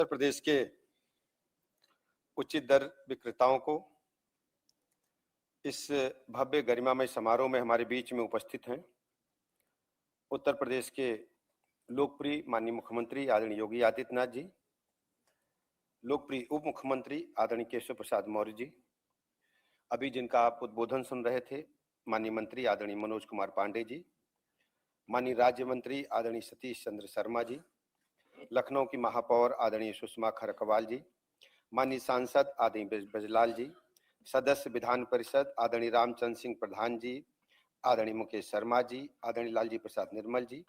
उत्तर प्रदेश के उचित दर विक्रेताओं को इस भव्य गरिमामय समारोह में हमारे बीच में उपस्थित हैं उत्तर प्रदेश के लोकप्रिय माननीय मुख्यमंत्री आदरणीय योगी आदित्यनाथ जी, लोकप्रिय उप मुख्यमंत्री आदरणीय केशव प्रसाद मौर्य जी, अभी जिनका आप उद्बोधन सुन रहे थे माननीय मंत्री आदरणीय मनोज कुमार पांडे जी, माननीय राज्य मंत्री आदरणीय सतीश चंद्र शर्मा जी, लखनऊ की महापौर आदरणीय सुषमा खरकवाल जी, माननीय सांसद आदरणीय ब्रजलाल जी, सदस्य विधान परिषद आदरणीय रामचंद्र सिंह प्रधान जी, आदरणीय मुकेश शर्मा जी, आदरणीय लालजी प्रसाद निर्मल जी,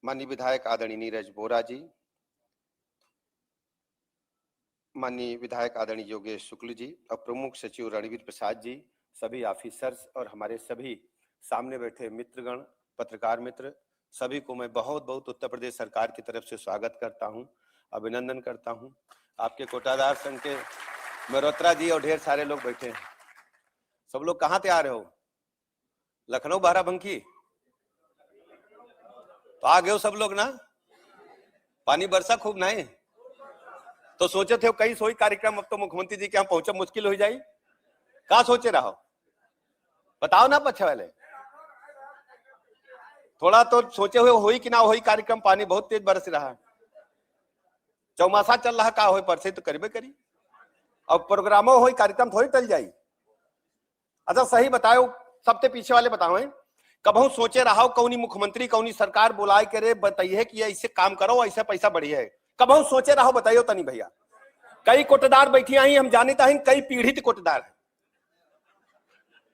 माननीय विधायक आदरणीय नीरज बोरा जी, माननीय विधायक आदरणीय योगेश शुक्ल जी और प्रमुख सचिव रणवीर प्रसाद जी, सभी ऑफिसर्स और हमारे सभी सामने बैठे मित्रगण, पत्रकार मित्र, सभी को मैं बहुत बहुत उत्तर प्रदेश सरकार की तरफ से स्वागत करता हूं, अभिनंदन करता हूं। आपके कोटादार संघ के मल्होत्रा जी और ढेर सारे लोग बैठे हैं। सब लोग कहां से आ रहे हो? लखनऊ बाराबंकी तो आ गए हो सब लोग ना? पानी बरसा खूब नहीं तो सोचे थे कई सोई कार्यक्रम, अब तो मुख्यमंत्री जी के यहाँ पहुंचा मुश्किल हो जाए। कहा सोचे रहो बताओ ना पछे वाले, थोड़ा तो सोचे हुए होई कि ना होई कार्यक्रम। पानी बहुत तेज बरस रहा है, चौमासा चल रहा, का हो परसे तो करबे करी। अब प्रोग्रामों हो कार्यक्रम थोड़ी टल जाई। अच्छा सही बताओ, सबसे पीछे वाले बताओ, कबहू सोचे रहा कौनी मुख्यमंत्री कौनी सरकार बुलाए करे बताइए कि ऐसे काम करो, ऐसे पैसा बढ़िया है, कबहू सोचे रहो बताइयो तनी भैया। कई कोटेदार बैठी आई, हम जानता है कई पीड़ित कोटेदार है।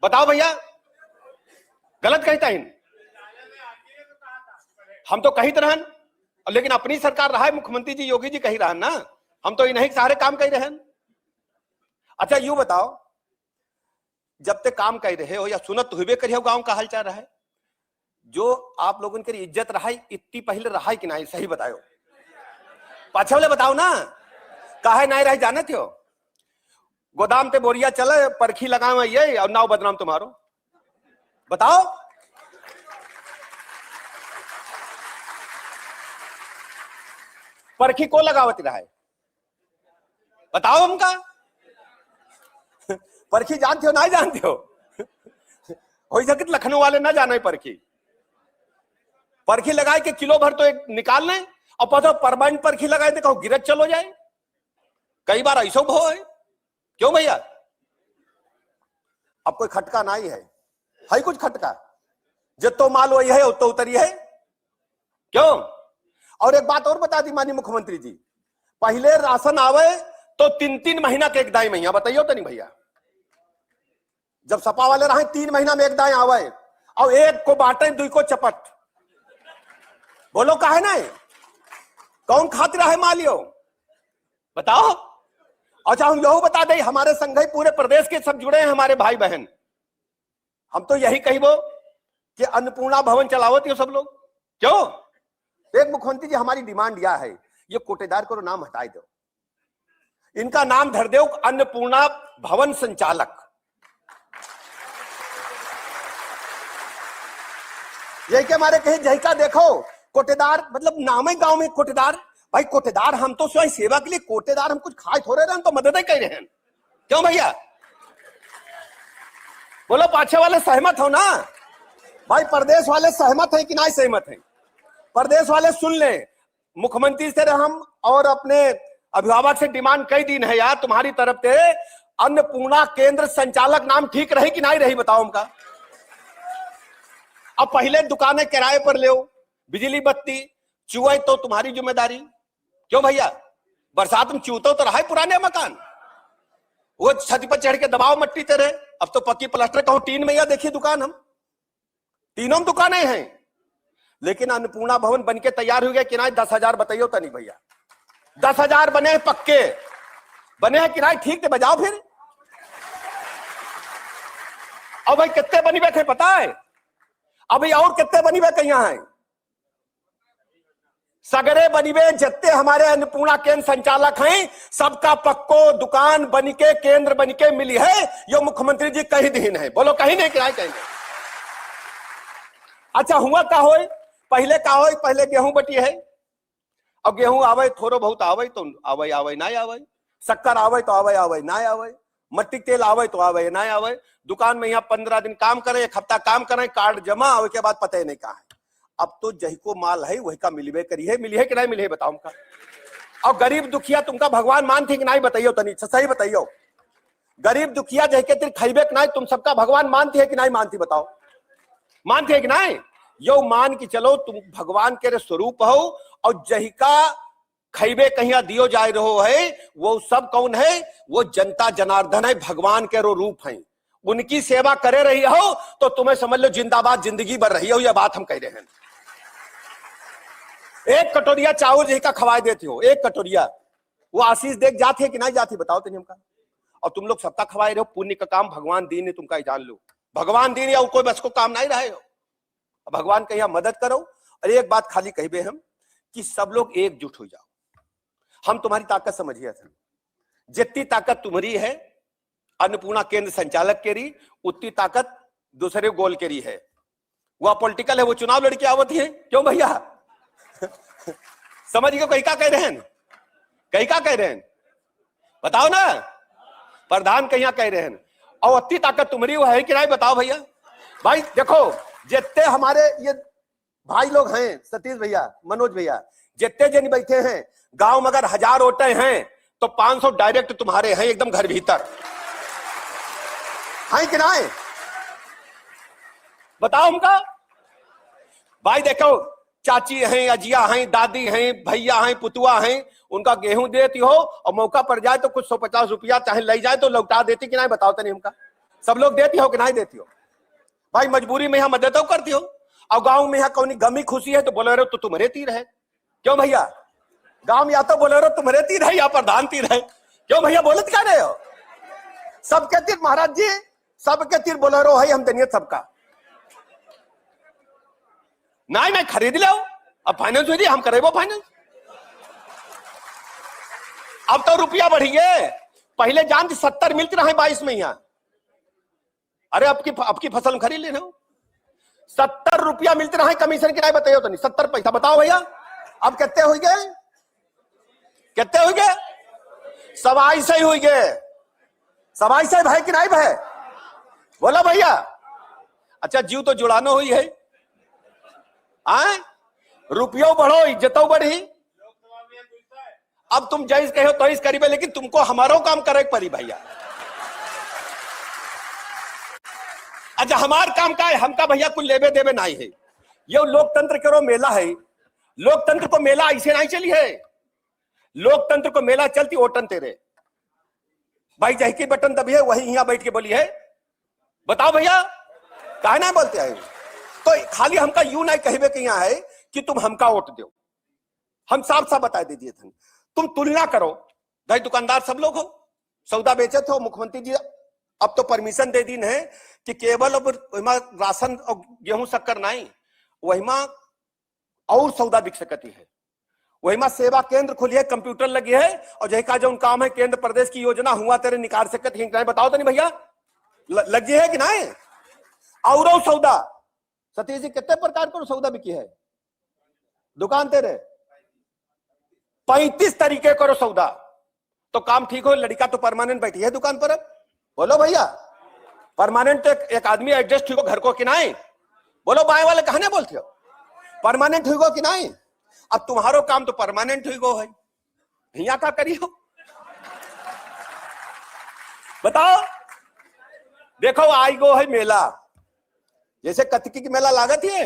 बताओ भैया, गलत कहता है? हम तो कही तरह, लेकिन अपनी सरकार रहा है, मुख्यमंत्री जी योगी जी कही रहा ना, हम तो इन्हीं सारे काम कर रहे हैं। अच्छा यूं बताओ, जब तक काम कर रहे हो या सुनत हुए करिए गांव का हालचाल रहा है, जो आप लोगों की इज्जत रहा है इतनी पहले रहा है कि नहीं, सही बताओ। पाछे वाले बताओ ना, काहे नहीं रह जाने थे? गोदाम ते बोरिया चले परखी लगाओ ये और नाव बदनाम तुम्हारो। बताओ परखी को लगावत रहा है, बताओ हमका। परखी जानते हो नहीं जानते हो? हो सकता लखनऊ वाले ना जाने परखी। परखी लगाए के किलो भर तो एक निकाल लें और पता परमानेंट परखी लगाए थे कहो गिरत चलो जाए। कई बार ऐसा भो है, क्यों भैया? अब कोई खटका नहीं है कुछ खटका, जितो माल वही है उतो उतरी है, क्यों? और एक बात और बता दी माननीय मुख्यमंत्री जी, पहले राशन आवे तो 3-3 महीना के एक दाई महीना, बताइयो तो नहीं भैया। जब सपा वाले रहे 3 महीना में एक दाई आवे और एक को बांटे दुई को चपट। बोलो काहे नहीं? कौन खातिर है मालियो? बताओ। अच्छा हम यही बता दें, हमारे संघ पूरे प्रदेश के सब जुड़े हैं हमारे भाई बहन। हम तो यही कहिबो कि अन्नपूर्णा भवन चलावत हो सब लोग, क्यों? एक मुख्यमंत्री जी हमारी डिमांड यह है, ये कोटेदार को नाम हटाए दो, इनका नाम धर दो अन्नपूर्णा भवन संचालक। यही के हमारे कहीं जहिका देखो कोटेदार, मतलब नाम है गांव में कोटेदार। भाई कोटेदार हम तो स्वयं सेवा के लिए कोटेदार, हम कुछ खाए थोड़े रहे, हम तो मदद ही कर रहे हैं, क्यों भैया? बोलो पाछे वाले सहमत हो ना? भाई प्रदेश वाले सहमत है कि नहीं सहमत है? प्रदेश वाले सुन ले, मुख्यमंत्री से हम और अपने अभिभावक से डिमांड कई दिन है यार, तुम्हारी तरफ से अन्नपूर्णा केंद्र संचालक नाम ठीक रही कि नहीं रही, बताओ हमका। अब पहले दुकानें किराए पर ले, बिजली बत्ती चुए तो तुम्हारी जिम्मेदारी, क्यों भैया? बरसात में चूतो तो रहा है पुराने मकान, वो छत पर चढ़ के दबाव मट्टी ते रहे। अब तो पक्की प्लास्टर कहूं टीन में, या देखिए दुकान, हम तीनों दुकानें हैं, लेकिन अन्नपूर्णा भवन बनके तैयार हो गया कि नहीं? 10,000 बताइयो तो नहीं भैया। 10,000 बने पक्के, बने हैं किराए ठीक से बजाओ फिर। अब भाई कितने बनी बैठे पता है? अभी और कितने बनी बैठे यहाँ है? सगरे बनीबे जितने हमारे अन्नपूर्णा केंद्र संचालक हैं, सबका पक्को दुकान बनके केंद्र बनके मिली है, यो मुख्यमंत्री जी कहीं दिन है। बोलो कहीं नहीं किराए कहीं नहीं। अच्छा हुआ का हो, पहले का हो, पहले गेहूं बटी है, अब गेहूं आवे थोड़ो बहुत आवे तो आवे आवे ना आवे, शक्कर आवे तो आवे आवे ना आवे, मट्टी तेल आवे तो आवे ना आवे। दुकान में यहाँ 15 दिन काम करे, 1 हफ्ता काम करे, कार्ड जमा आवे के बाद पता ही नहीं कहा है। अब तो जही को माल है वही का मिलवे करी है, मिली है कि नहीं मिली है बताओ हमका। और गरीब दुखिया तुमका भगवान मानती कि नहीं बताइयो, तनी सही बताइयो। गरीब दुखिया जह के खैबे कि नहीं, तुम सबका भगवान मानती है कि नहीं मानती बताओ, मानती है कि नहीं? यो मान की चलो तुम भगवान के स्वरूप हो, और जही का खैबे कहीं दियो जा रहो है वो सब कौन है? वो जनता जनार्दन है, भगवान के रूप है। उनकी सेवा करे रही हो तो तुम्हें समझ लो जिंदाबाद जिंदगी भर रही हो, यह बात हम कह रहे हैं। एक कटोरिया चावल जही का खवाए देती हो, एक कटोरिया, वो आशीष देख जाती है कि नहीं जाती बताओ तो हमका। और तुम लोग सबका खवाए रहे हो, पुण्य का काम भगवान दीन है, तुमका जान लो भगवान दीन या कोई बस को काम नहीं रहे हो। भगवान का यहाँ मदद करो। और एक बात खाली कहबे हम कि सब लोग एकजुट हो जाओ। हम तुम्हारी ताकत समझिए, जितनी ताकत तुम्हारी है अन्नपूर्णा केंद्र संचालक के री, उतनी ताकत दूसरे गोल के री है। वह पॉलिटिकल है, वो चुनाव लड़के आवती है, क्यों भैया? समझ गए कहीं का कह रहे हैं, कहीं का कह रहे हैं बताओ ना, प्रधान कहीं कह रहे हैं। और उतनी ताकत तुम्हारी वो है कि नहीं बताओ भैया। भाई देखो जितने हमारे ये भाई लोग हैं, सतीश भैया, मनोज भैया, जितने जन बैठे हैं गांव में, अगर 1000 वोटें हैं तो 500 डायरेक्ट तुम्हारे हैं, एकदम घर भीतर है कि नहीं बताओ हमका। भाई देखो चाची हैं, अजिया हैं, दादी हैं, भैया हैं, पुतुआ हैं, उनका गेहूं देती हो और मौका पड़ जाए तो कुछ 150 रुपया चाहे ले जाए तो लौटा देती कि नहीं बताओ तो नहीं हमका। सब लोग देती हो कि नहीं देती हो? भाई मजबूरी में यहाँ मदद करती हो। और गांव में यहाँ कौन गमी खुशी है तो बोले रहे तो तुम्हारे तीर है, क्यों भैया? गांव में या तो बोले रहे तुम्हारे तीर है या प्रधान तीर है, क्यों भैया? बोलत क्या रहे हो? सबके तीर महाराज जी, सबके तीर बोलेरो है, हम दनियत सबका नहीं खरीद लो। अब फाइनेंस हुई, हम करेबो फाइनेंस। अब तो रुपया बढ़ी है, पहले जान 70 मिलती रहे 22 में यहाँ। अरे अब की फसल खरीद लेना, 70 रुपया मिलते रहे कमीशन की, नहीं बताइयो तो नहीं 70 पैसा बताओ भैया। अब कितने हो गए, कितने हो गए? 27 ही हो गए, 27 भाई कि नहीं भाई? बोला भैया। अच्छा जीव तो जुड़ानो हुई है, आए रुपयो बढ़ो इज्जतों बढ़ी। अब तुम जैस कहो तो इस करीबे, लेकिन तुमको हमारो काम करे पड़ी भैया। अच्छा हमार काम का है, हमका भैया कुछ लेबे देवे नहीं है। ये लोकतंत्र करो मेला है, लोकतंत्र को मेला ऐसे नहीं चली है। लोकतंत्र को मेला चलती ओटन तेरे भाई, जही की बटन दबी है वही यहाँ बैठ के बोली है, बताओ भैया काहे ना बोलते हैं? तो खाली हमका यूं नहीं कहबे कि यहाँ है कि तुम हमका वोट दो। हम साफ साफ बता दीजिए, तुम तुलना करो। भाई दुकानदार सब लोग हो, सौदा बेचे थे, मुख्यमंत्री जी अब तो परमिशन दे दी है कि केवल अब राशन और गेहूं शक्कर नहीं, वही और सौदा बिक सकती है। वही सेवा केंद्र खुली है, कंप्यूटर लगी है, और जही का जो काम है केंद्र प्रदेश की योजना हुआ तेरे निकाल सकती है, बताओ तो नहीं भैया लगी है कि नहीं? और सौदा सतीश जी कितने प्रकार का सौदा बिकी है दुकान तेरे? 35 तरीके करो सौदा, तो काम ठीक हो। लड़का तो परमानेंट बैठी है दुकान पर, बोलो भैया परमानेंट एक आदमी एडजस्ट हुई घर को कि नहीं? बोलो बाएं वाले कहने बोलते हो परमानेंट हुई कि नहीं? अब तुम्हारो काम तो परमानेंट हुई गो है, यहाँ का करियो बताओ। देखो आई गो है मेला, जैसे कतकी की मेला लागत है,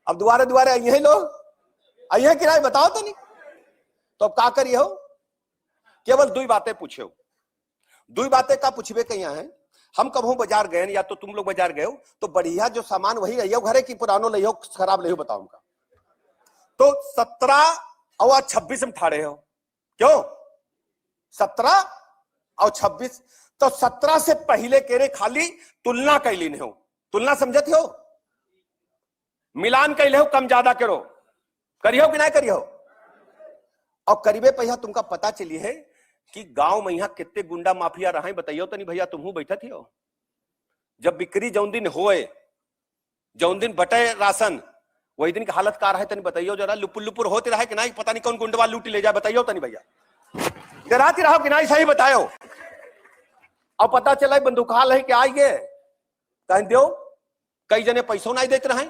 अब दोबारा दोबारा आइए लोग, आइए कि नहीं बताओ तो नहीं? तो अब का करिए हो? केवल 2 बातें पूछे, 2 बातें का पूछबे कहीं है। हम कभी बाजार गए या तो तुम लोग बाजार गए हो तो बढ़िया जो सामान वही रही घरे की पुरानो ले हो, खराब ले हो, बताओ उनका। तो 17 और 26 में ठाड़े हो, क्यों 17 और 26? तो 17 से पहले कह रहे खाली तुलना कैली नहीं हो, तुलना समझते हो, मिलान कैले हो, कम ज्यादा करो, करियो कि नहीं करियो? और करीबे पैसा तुमका पता चली है कि गांव में यहाँ कितने गुंडा माफिया रहा बताइयो तो नहीं भैया? तुम बैठा थी हो जब बिक्री जौन दिन होए, जौन दिन बटे राशन, वही दिन की हालत कार है तनी बताइयो जरा, लुपुर लुपुर होते रहा कि नहीं, पता नहीं कौन गुंडवा लूट ले जाए, बताइयो तनी भैया, डराती रहो कि नहीं, सही बतायो। अब पता चला बंदूकाल है कि आइए कहीं दो, कई जने पैसों नहीं देते रहे,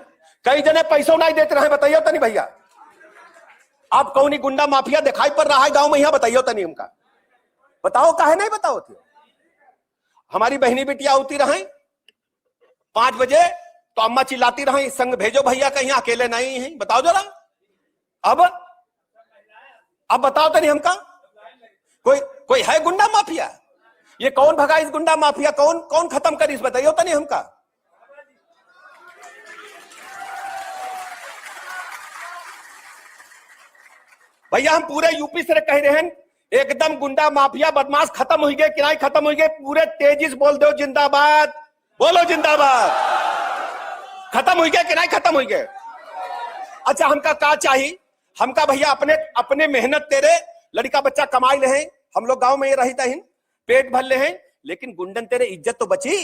कई जने पैसों नहीं देते रहे, बताइयो तनी भैया। अब कौन गुंडा माफिया दिखाई पड़ रहा है गांव में, यहाँ बताइयो तनी हमका, बताओ काहे नहीं बताओ थे। हमारी बहनी बेटियां होती रहे 5 बजे तो अम्मा चिल्लाती रही संग भेजो भैया, कहीं अकेले नहीं है, बताओ जरा। अब बताओ तो नहीं हमका, कोई है गुंडा माफिया, ये कौन भगा इस गुंडा माफिया, कौन खत्म करी इस, बताइए तो नहीं हमका। भैया हम पूरे यूपी से कह रहे हैं, एकदम गुंडा माफिया बदमाश खत्म हुई गए कि नहीं खत्म हुई गए, पूरे तेजी से बोल दो जिंदाबाद, बोलो जिंदाबाद, खत्म हुई गए कि नहीं खत्म हुई गए। अच्छा हमका क्या चाहिए, हमका भैया अपने मेहनत तेरे लड़का बच्चा कमाई ले हैं, हम लोग गांव में ये रहता है, पेट भर ले हैं, लेकिन गुंडन तेरे इज्जत तो बची,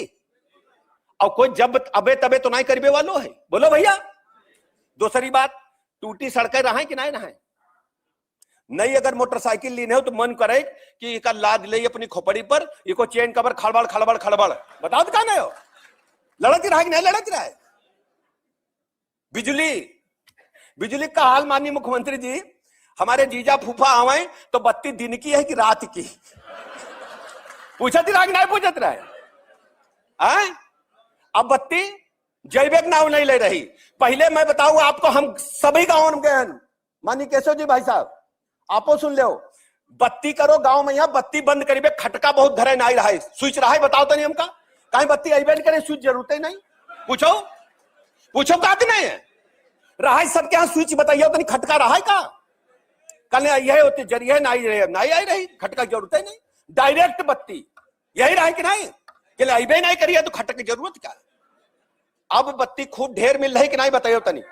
और कोई जब अबे तबे तो नहीं करीबे वालों है, बोलो भैया। दूसरी बात, टूटी सड़कें रहा कि नहीं रहा, नहीं अगर मोटरसाइकिल लीने हो तो मन करे कि एक लाद ले अपनी खोपड़ी पर, इको चेन कवर खड़बड़ खड़बड़ खड़बड़, बताओ तो कहा हो, लड़ती रहा कि नहीं लड़ती रहा। बिजली का हाल माननीय मुख्यमंत्री जी, हमारे जीजा फूफा आवे तो बत्ती दिन की है कि रात की, पूछती रहा कि नहीं पूछत रहे। अब बत्ती जैविक नाव नहीं ले रही। पहले मैं बताऊं आपको, हम सभी गांव में गए, माननीय केशव जी भाई साहब आपो सुन लो, बत्ती करो गांव में, यहाँ बत्ती बंद करीबे खटका बहुत धरे नहीं रहा है, स्विच रहा है, बताओ तो नहीं हमका, कहीं बत्ती अबे नहीं करे, स्विच जरूरत ही नहीं, पूछो का नहीं है रहा है, सबके यहाँ स्विच बताइए तो नहीं, खटका रहा है का, कल यही होती जरिए नहीं आई रही, खटका की जरूरत ही नहीं, डायरेक्ट बत्ती यही रहा कि नहीं, कि अबे नहीं करिए तो खटक की जरूरत क्या। अब बत्ती खूब ढेर मिल रही कि नहीं, बताइए तो नहीं।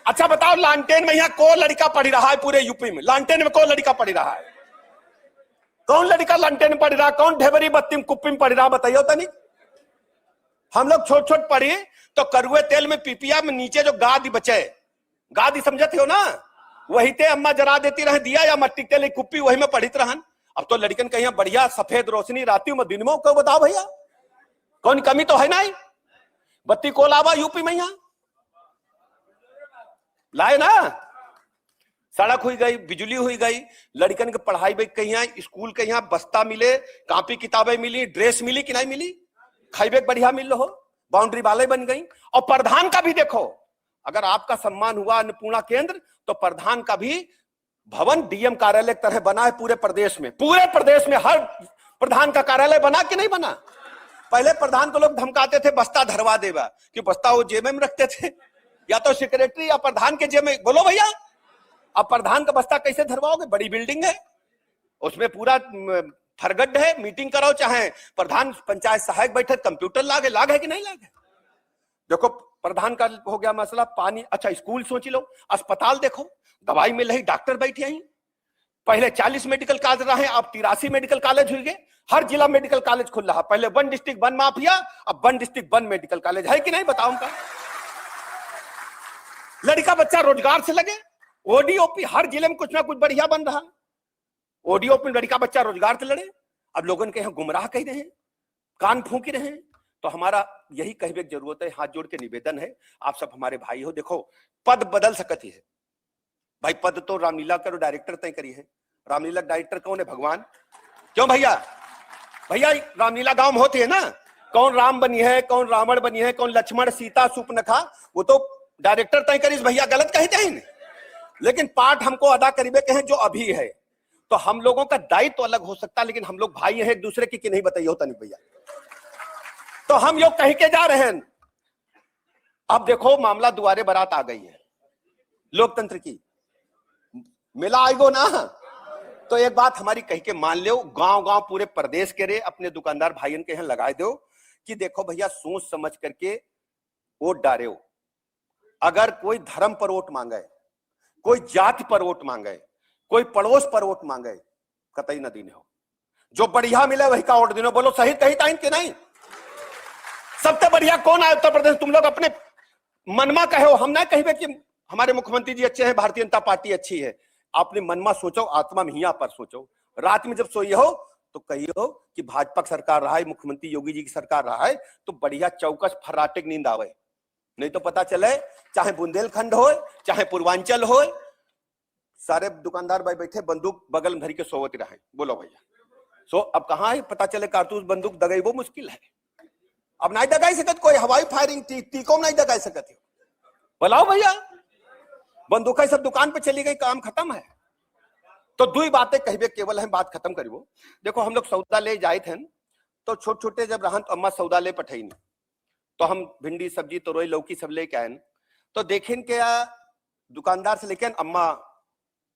अच्छा बताओ, लालटेन में यहाँ कौन लड़का पढ़ रहा है पूरे यूपी में, लालटेन में कौन लड़का पढ़ रहा है, कौन लड़का लालटेन में पढ़ रहा, कौन ढेबरी बत्ती में कुप्पी में पढ़ रहा, बताइए तो नहीं। हम लोग छोट पढ़ी तो करुए तेल में पीपिया में नीचे जो गादी बचे, गादी समझते हो ना, वही ते अम्मा जरा देती रहे दिया, या मट्टी तेल कुप्पी वही में पढ़ित रहन। अब तो लड़कन कहीं बढ़िया सफेद रोशनी राती में दिन में, क्यों बताओ भैया, कौन कमी तो है नहीं, बत्ती को लावा यूपी में, यहाँ लाए ना, सड़क हुई गई, बिजली हुई गई, लड़कन के पढ़ाई में कहीं स्कूल के यहाँ बस्ता मिले, कापी किताबें मिली, ड्रेस मिली कि नहीं मिली, खाइबे बढ़िया मिल रहा हो, बाउंड्री वाले बन गई। और प्रधान का भी देखो, अगर आपका सम्मान हुआ अन्नपूर्णा केंद्र, तो प्रधान का भी भवन डीएम कार्यालय की तरह बना है पूरे प्रदेश में हर प्रधान का कार्यालय बना कि नहीं बना। पहले प्रधान को लोग धमकाते थे बस्ता धरवा देगा, कि बस्ता वो जेब में रखते थे, या तो सेक्रेटरी या प्रधान के जेब में, बोलो भैया। अब प्रधान का बस्ता कैसे धरवाओगे, बड़ी बिल्डिंग है, उसमें पूरा फरगड है, मीटिंग कराओ, चाहे प्रधान पंचायत सहायक बैठे, कंप्यूटर लागे कि नहीं लागे। देखो प्रधान का हो गया मसला, पानी, अच्छा स्कूल सोच लो, अस्पताल देखो, दवाई मिल रही, डॉक्टर बैठे हैं, पहले 40 मेडिकल कॉलेज रहे, अब 83 मेडिकल कॉलेज हुए, हर जिला मेडिकल कॉलेज खुल रहा, पहले 1 डिस्ट्रिक्ट 1 माफिया, अब 1 डिस्ट्रिक्ट 1 मेडिकल कॉलेज है कि नहीं, बताओ उनका। लड़का बच्चा रोजगार से लगे, ओडीओपी हर जिले में कुछ ना कुछ बढ़िया बन रहा, ओडीओपी लड़का बच्चा रोजगार से लड़े। अब लोगन के यहाँ गुमराह कह रहे हैं, कान फूंकी रहे हैं, तो हमारा यही कहने की जरूरत है, हाथ जोड़ के निवेदन है, आप सब हमारे भाई हो, देखो पद बदल सकती है भाई, पद तो रामलीला करो डायरेक्टर तय करी है, रामलीला डायरेक्टर कौन है, भगवान, क्यों भैया रामलीला गांव में होती है ना, कौन राम बनी है, कौन रावण बनी है, कौन लक्ष्मण सीता सुपनखा, वो तो डायरेक्टर तय करी भैया, गलत कहते हैं। लेकिन पाठ हमको अदा करीबे के हैं जो अभी है, तो हम लोगों का दायित्व तो अलग हो सकता है, लेकिन हम लोग भाई हैं एक दूसरे की, कि नहीं बताइए होता नहीं भैया। तो हम लोग कह के जा रहे हैं, अब देखो मामला दुआरे बारात आ गई है लोकतंत्र की, मिला आएगो ना, तो एक बात हमारी कह के मान लो, गांव पूरे प्रदेश के रे अपने दुकानदार भाइयों के यहाँ लगाए दो, कि देखो भैया सोच समझ करके वोट डारे हो। अगर कोई धर्म पर वोट मांगे, कोई जाति पर वोट मांगे, कोई पड़ोस पर वोट मांगे, कतई न दीने हो, जो बढ़िया मिले वही का वोट दिनो, बोलो सही कही टाइम के नहीं। सबसे बढ़िया कौन आया उत्तर प्रदेश, तुम लोग अपने मनमा कहो, हम ना कहे कि हमारे मुख्यमंत्री जी अच्छे हैं, भारतीय जनता पार्टी अच्छी है। आपने मनमा सोचो, आत्मा में हिया पर सोचो, रात में जब सोई हो तो कहियो कि भाजपा की सरकार रहा है, मुख्यमंत्री योगी जी की सरकार रहा है, तो बढ़िया चौकस फर्राटे की नींद आवे। नहीं तो पता चले चाहे बुंदेलखंड हो चाहे पूर्वांचल हो, सारे दुकानदार भाई बैठे बंदूक बगल में धरी के सोवत रहे। बोलो भैया, सो अब कहां है पता चले कारतूस बंदूक दगाई, वो मुश्किल है। अब नहीं दगाई सकत कोई, हवाई फायरिंग टीकों नहीं दगाई सकत है। बुलाओ भैया, बंदूक सब दुकान पे चली गई, काम खत्म है। तो दुई बातें कहबे केवल है, बात खत्म करियो। देखो हम लोग सौदा ले जाए थे तो छोटे छोटे जब रहन तो अम्मा सौदा ले पठई, तो हम भिंडी सब्जी तो रोई लौकी सब लेके आए, तो देखें क्या दुकानदार से लेके अम्मा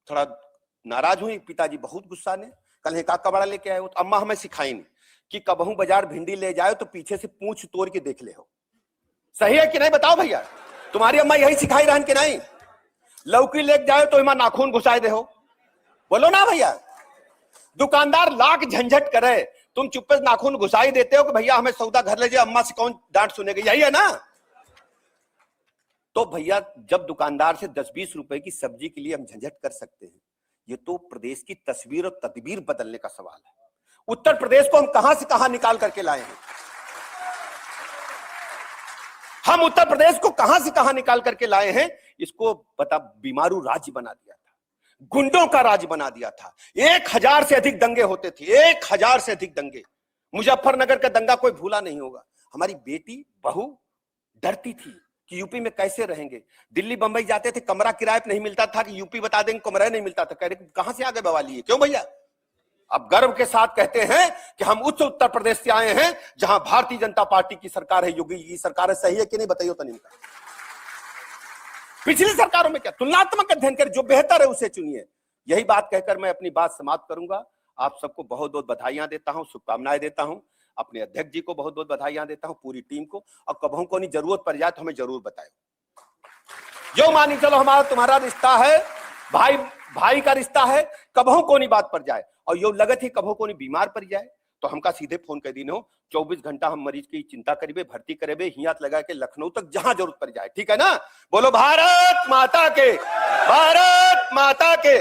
थोड़ा नाराज हुई, पिताजी बहुत गुस्सा ने, कल का कबाड़ा लेके आए हो। तो अम्मा हमें सिखाई नहीं कि कबहू बाजार भिंडी ले जाए तो पीछे से पूंछ तोड़ के देख ले हो। सही है कि नहीं बताओ भैया, तुम्हारी अम्मा यही सिखाई रहन कि नहीं? लौकी लेके जाए तो इमा नाखून घुसाए दे हो, बोलो ना भैया। दुकानदार लाख झंझट करे, तुम चुप्पे नाखून घुसाई देते हो कि भैया हमें सौदा घर ले जाए, अम्मा से कौन डांट सुनेगी, यही है ना? तो भैया जब दुकानदार से 10-20 रुपए की सब्जी के लिए हम झंझट कर सकते हैं, ये तो प्रदेश की तस्वीर और तदबीर बदलने का सवाल है। उत्तर प्रदेश को हम कहां से कहां निकाल करके लाए हैं, हम उत्तर प्रदेश को कहां से कहां निकाल करके लाए हैं। इसको बता, बीमारू राज्य बना दिया था, गुंडों का राज्य बना दिया था। 1000 से अधिक दंगे होते थे, 1000 से अधिक दंगे। मुजफ्फरनगर का दंगा कोई भूला नहीं होगा। हमारी बेटी बहू डरती थी कि यूपी में कैसे रहेंगे। दिल्ली बंबई जाते थे, कमरा किराए पे नहीं मिलता था कि यूपी बता देंगे, कमरा नहीं मिलता था। कह रहे कहां से आ गए बवाली है, क्यों भैया? अब गर्व के साथ कहते हैं कि हम उच्च उत्तर प्रदेश से आए हैं जहां भारतीय जनता पार्टी की सरकार है, योगी की सरकार है। सही है कि नहीं बताइए तो नहीं। पिछली सरकारों में क्या तुलनात्मक अध्ययन कर, जो बेहतर है उसे चुनिए। यही बात कहकर मैं अपनी बात समाप्त करूंगा। आप सबको बहुत बहुत बधाइयां देता हूं, शुभकामनाएं देता हूं। अपने अध्यक्ष जी को बहुत बहुत बधाइयां देता हूं, पूरी टीम को। और कबहू को नहीं जरूरत पड़ जाए तो हमें जरूर बताएं। जो मानी चलो हमारा तुम्हारा रिश्ता है, भाई भाई का रिश्ता है, कबहू को नहीं बात पड़ जाए। और यो लगत ही कबहू को नहीं बीमार पड़ जाए तो हमका सीधे फोन कर दी हो। 24 घंटा हम मरीज की चिंता करेंगे, भर्ती करेंगे, हियात लगा के लखनऊ तक जहां जरूरत पड़ जाए। ठीक है ना? बोलो भारत माता के, भारत माता के।